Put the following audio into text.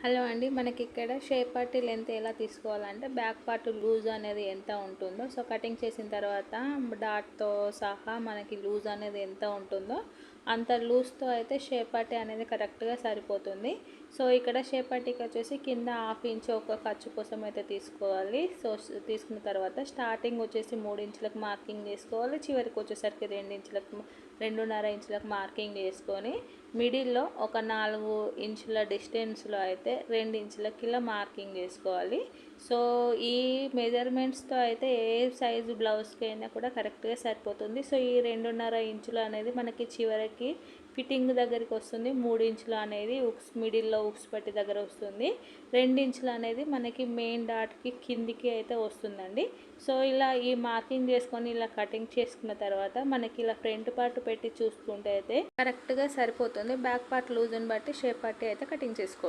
Hello అండి, మనకి ఇక్కడ షేప్ పార్టీ లెంత్ ఎలా తీసుకోవాలంటే బ్యాక్ పార్ట్ లూజ్ అనేది ఎంత ఉంటుందో, సో కటింగ్ చేసిన తర్వాత డాట్తో సహా మనకి లూజ్ అనేది ఎంత ఉంటుందో అంత లూజ్తో అయితే షేప్ పార్టీ అనేది కరెక్ట్గా సరిపోతుంది. సో ఇక్కడ షేప్ పార్టీకి వచ్చేసి కింద 1/2 ఇంచ్ ఒక ఖర్చు కోసం అయితే తీసుకోవాలి. సో తీసుకున్న తర్వాత స్టార్టింగ్ వచ్చేసి 3 ఇంచులకు మార్కింగ్ చేసుకోవాలి. చివరికి వచ్చేసరికి 2.5 ఇంచులకు మార్కింగ్ చేసుకొని మిడిల్లో ఒక 4 ఇంచుల డిస్టెన్స్లో అయితే 2 ఇంచులకి ఇలా మార్కింగ్ చేసుకోవాలి. సో ఈ మెజర్మెంట్స్తో అయితే ఏ సైజు బ్లౌజ్కి అయినా కూడా కరెక్ట్గా సరిపోతుంది. సో ఈ 2.5 ఇంచులు అనేది మనకి చివరికి ఫిట్టింగ్ దగ్గరికి వస్తుంది. 3 ఇంచులు అనేది మిడిల్లో ఉక్స్ పట్టి దగ్గర వస్తుంది. 2 ఇంచులు అనేది మనకి మెయిన్ డాట్కి కిందికి అయితే వస్తుందండి. సో ఇలా ఈ మార్కింగ్ చేసుకొని ఇలా కటింగ్ చేసుకున్న తర్వాత మనకి ఇలా ఫ్రంట్ పార్ట్ పెట్టి చూసుకుంటే అయితే కరెక్ట్గా సరిపోతుంది. బ్యాక్ పార్ట్ లూజ్ని బట్టి షేప్ పట్టి అయితే కటింగ్ చేసుకోవచ్చు.